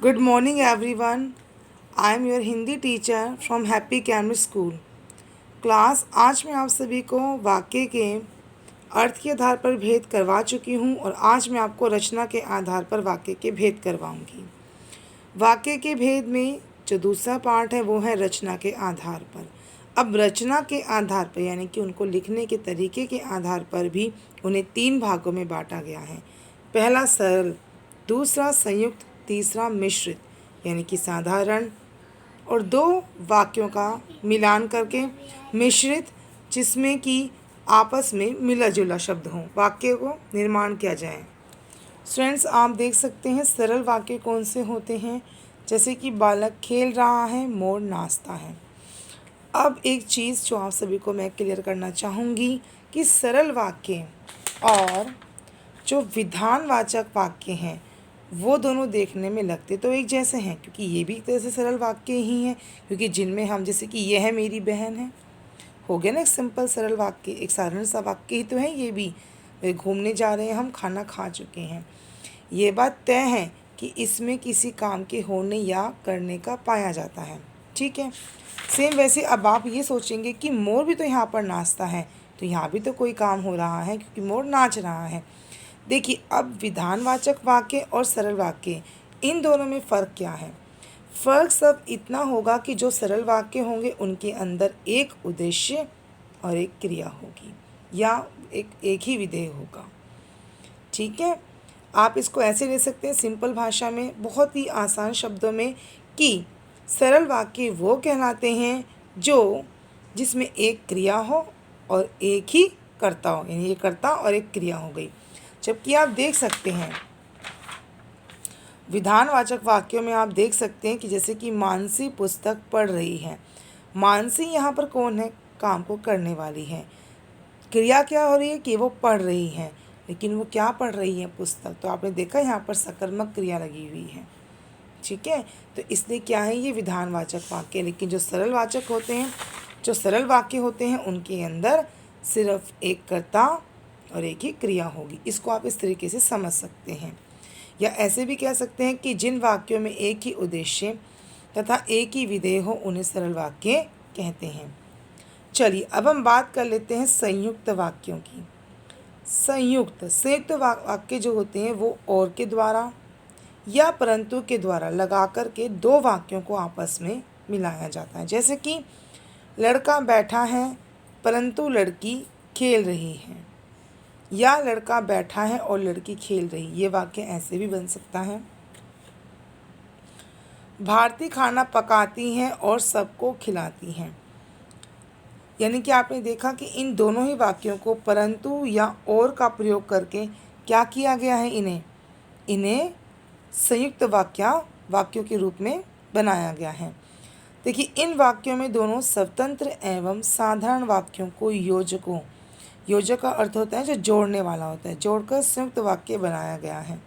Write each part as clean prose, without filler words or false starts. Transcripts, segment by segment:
Good morning, everyone. I am your Hindi teacher from happy कैमरी school class. आज मैं आप सभी को वाक्य के अर्थ के आधार पर भेद करवा चुकी हूँ और आज मैं आपको रचना के आधार पर वाक्य के भेद करवाऊँगी। वाक्य के भेद में जो दूसरा पार्ट है वो है रचना के आधार पर। अब रचना के आधार पर यानी कि उनको लिखने के तरीके के आधार पर भी उन्हें 3 भागों में बांटा गया है। पहला सरल, दूसरा संयुक्त, तीसरा मिश्रित यानी कि साधारण, और 2 वाक्यों का मिलान करके मिश्रित, जिसमें कि आपस में मिला जुला शब्द हो, वाक्य को निर्माण किया जाए। स्टूडेंट्स, आप देख सकते हैं सरल वाक्य कौन से होते हैं, जैसे कि बालक खेल रहा है, मोर नाचता है। अब एक चीज़ जो आप सभी को मैं क्लियर करना चाहूँगी कि सरल वाक्य और जो विधानवाचक वाक्य हैं वो दोनों देखने में लगते तो एक जैसे हैं, क्योंकि ये भी एक तरह से सरल वाक्य ही हैं, क्योंकि जिनमें हम जैसे कि यह मेरी बहन है, हो गया ना एक सिंपल सरल वाक्य, एक साधारण सा वाक्य ही तो है ये भी। वे घूमने जा रहे हैं, हम खाना खा चुके हैं। ये बात तय है कि इसमें किसी काम के होने या करने का पाया जाता है। ठीक है, सेम वैसे अब आप ये सोचेंगे कि मोर भी तो यहाँ पर नाचता है, तो यहाँ भी तो कोई काम हो रहा है क्योंकि मोर नाच रहा है। देखिए, अब विधानवाचक वाक्य और सरल वाक्य, इन दोनों में फ़र्क क्या है? फ़र्क सब इतना होगा कि जो सरल वाक्य होंगे उनके अंदर एक उद्देश्य और एक क्रिया होगी या एक ही विधेय होगा। ठीक है, आप इसको ऐसे ले सकते हैं सिंपल भाषा में, बहुत ही आसान शब्दों में, कि सरल वाक्य वो कहलाते हैं जो जिसमें एक क्रिया हो और एक ही कर्ता हो, यानी ये कर्ता और एक क्रिया हो गई। जबकि आप देख सकते हैं विधानवाचक वाक्यों में, आप देख सकते हैं कि जैसे कि मानसी पुस्तक पढ़ रही है। मानसी यहाँ पर कौन है? काम को करने वाली है। क्रिया क्या हो रही है कि वो पढ़ रही है, लेकिन वो क्या पढ़ रही है? पुस्तक। तो आपने देखा यहाँ पर सकर्मक क्रिया लगी हुई है। ठीक है, तो इसलिए क्या है, ये विधानवाचक वाक्य। लेकिन जो सरल वाचक होते हैं, जो सरल वाक्य होते हैं, उनके अंदर सिर्फ एक कर्ता और एक ही क्रिया होगी। इसको आप इस तरीके से समझ सकते हैं, या ऐसे भी कह सकते हैं कि जिन वाक्यों में एक ही उद्देश्य तथा एक ही विधेय हो उन्हें सरल वाक्य कहते हैं। चलिए, अब हम बात कर लेते हैं संयुक्त वाक्यों की। संयुक्त वाक्य जो होते हैं वो और के द्वारा या परंतु के द्वारा लगा कर के 2 वाक्यों को आपस में मिलाया जाता है। जैसे कि लड़का बैठा है परंतु लड़की खेल रही है, या लड़का बैठा है और लड़की खेल रही। ये वाक्य ऐसे भी बन सकता है। भारती खाना पकाती हैं और सबको खिलाती हैं, यानी कि आपने देखा कि इन दोनों ही वाक्यों को परंतु या और का प्रयोग करके क्या किया गया है, इन्हें संयुक्त वाक्यों के रूप में बनाया गया है। देखिए, इन वाक्यों में दोनों स्वतंत्र एवं साधारण वाक्यों को योजक का अर्थ होता है जो जोड़ने वाला होता है, जोड़कर संयुक्त वाक्य बनाया गया है।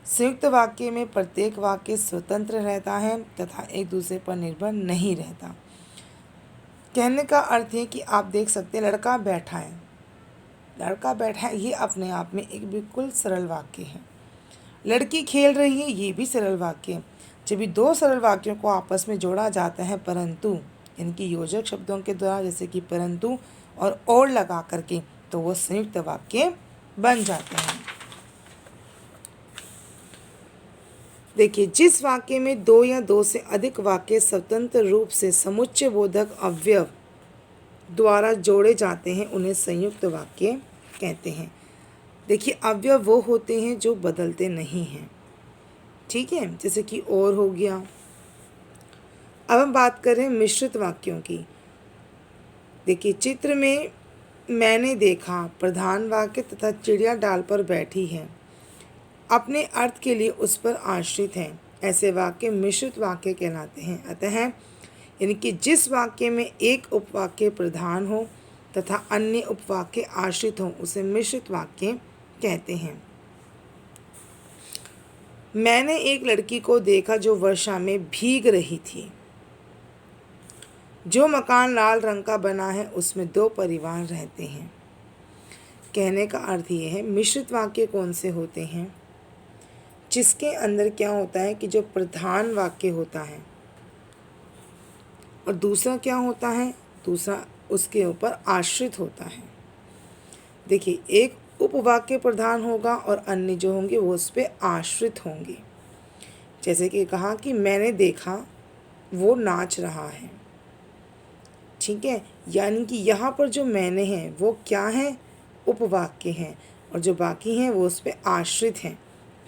संयुक्त वाक्य में प्रत्येक वाक्य स्वतंत्र रहता है तथा एक दूसरे पर निर्भर नहीं रहता। कहने का अर्थ है कि आप देख सकते हैं लड़का बैठा है, ये अपने आप में एक बिल्कुल सरल वाक्य है। लड़की खेल रही है, ये भी सरल वाक्य है। जब भी 2 सरल वाक्यों को आपस में जोड़ा जाता है परंतु इनकी योजक शब्दों के द्वारा, जैसे कि परंतु और लगा करके, तो वो संयुक्त वाक्य बन जाते हैं। देखिए, जिस वाक्य में 2 या 2 से अधिक वाक्य स्वतंत्र रूप से समुच्चय बोधक अवयव द्वारा जोड़े जाते हैं उन्हें संयुक्त वाक्य कहते हैं। देखिए, अवयव वो होते हैं जो बदलते नहीं हैं। ठीक है, जैसे कि और हो गया। अब हम बात करें मिश्रित वाक्यों की। देखिए, चित्र में मैंने देखा प्रधान वाक्य तथा चिड़िया डाल पर बैठी है अपने अर्थ के लिए उस पर आश्रित है। ऐसे वाक्य मिश्रित वाक्य कहलाते हैं। अतः यानी कि जिस वाक्य में एक उपवाक्य प्रधान हो तथा अन्य उपवाक्य आश्रित हो उसे मिश्रित वाक्य कहते हैं। मैंने एक लड़की को देखा जो वर्षा में भीग रही थी। जो मकान लाल रंग का बना है उसमें 2 परिवार रहते हैं। कहने का अर्थ ये है, मिश्रित वाक्य कौन से होते हैं? जिसके अंदर क्या होता है कि जो प्रधान वाक्य होता है, और दूसरा क्या होता है, दूसरा उसके ऊपर आश्रित होता है। देखिए, एक उपवाक्य प्रधान होगा और अन्य जो होंगे वो उस पर आश्रित होंगे। जैसे कि कहा कि मैंने देखा वो नाच रहा है। ठीक है, यानी कि यहाँ पर जो मैंने है वो क्या है, उपवाक्य हैं, और जो बाकी हैं वो उस पर आश्रित हैं,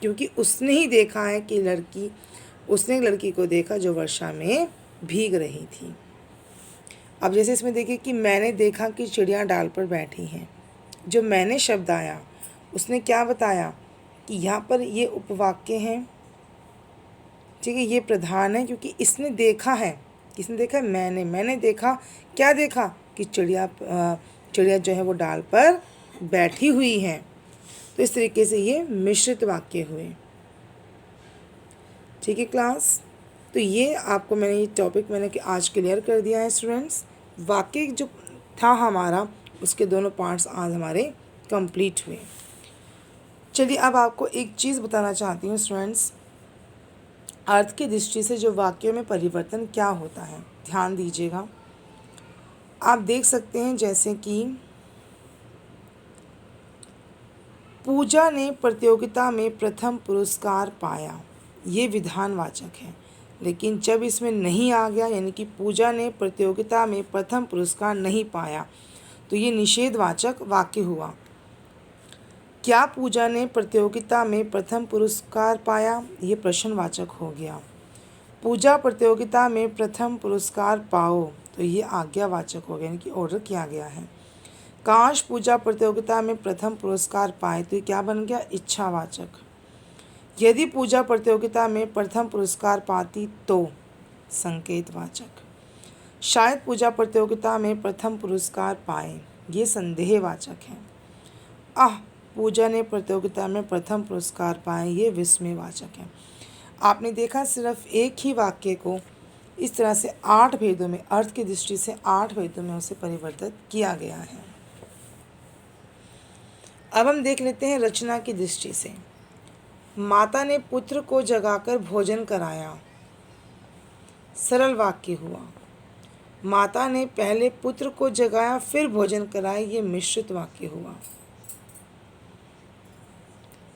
क्योंकि उसने ही देखा है कि उसने लड़की को देखा जो वर्षा में भीग रही थी। अब जैसे इसमें देखिए कि मैंने देखा कि चिड़िया डाल पर बैठी हैं। जो मैंने शब्द आया उसने क्या बताया कि यहाँ पर ये उपवाक्य हैं। ठीक है, ये प्रधान है क्योंकि इसने देखा है। किसने देखा है, मैंने देखा, क्या देखा कि चिड़िया जो है वो डाल पर बैठी हुई है। तो इस तरीके से ये मिश्रित वाक्य हुए। ठीक है क्लास, तो ये आपको मैंने ये टॉपिक मैंने आज क्लियर कर दिया है स्टूडेंट्स। वाक्य जो था हमारा उसके दोनों पार्ट्स आज हमारे कंप्लीट हुए। चलिए अब आपको एक चीज़ बताना चाहती हूँ स्टूडेंट्स, अर्थ की दृष्टि से जो वाक्यों में परिवर्तन क्या होता है, ध्यान दीजिएगा। आप देख सकते हैं जैसे कि पूजा ने प्रतियोगिता में प्रथम पुरस्कार पाया, ये विधानवाचक है। लेकिन जब इसमें नहीं आ गया, यानी कि पूजा ने प्रतियोगिता में प्रथम पुरस्कार नहीं पाया, तो ये निषेधवाचक वाक्य हुआ। क्या पूजा ने प्रतियोगिता में प्रथम पुरस्कार पाया, ये प्रश्नवाचक हो गया। पूजा प्रतियोगिता में प्रथम पुरस्कार पाओ, तो ये आज्ञावाचक हो गया, यानी कि ऑर्डर किया गया है। काश पूजा प्रतियोगिता में प्रथम पुरस्कार पाए, तो ये क्या बन गया, इच्छावाचक। यदि पूजा प्रतियोगिता में प्रथम पुरस्कार पाती तो, संकेतवाचक। शायद पूजा प्रतियोगिता में प्रथम पुरस्कार पाए, ये संदेहवाचक है। पूजा ने प्रतियोगिता में प्रथम पुरस्कार पाए, ये विस्मयवाचक है। आपने देखा सिर्फ एक ही वाक्य को इस तरह से 8 भेदों में, अर्थ की दृष्टि से 8 भेदों में उसे परिवर्तित किया गया है। अब हम देख लेते हैं रचना की दृष्टि से। माता ने पुत्र को जगाकर भोजन कराया, सरल वाक्य हुआ। माता ने पहले पुत्र को जगाया फिर भोजन कराया, ये मिश्रित वाक्य हुआ।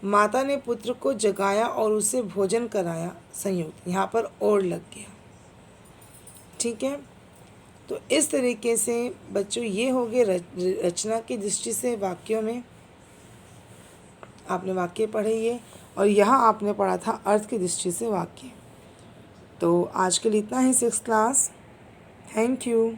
माता ने पुत्र को जगाया और उसे भोजन कराया, संयुक्त, यहाँ पर और लग गया। ठीक है, तो इस तरीके से बच्चों ये हो गए रचना की दृष्टि से वाक्यों में आपने वाक्य पढ़े ये, और यहाँ आपने पढ़ा था अर्थ की दृष्टि से वाक्य। तो आज के लिए इतना ही 6th क्लास। Thank you.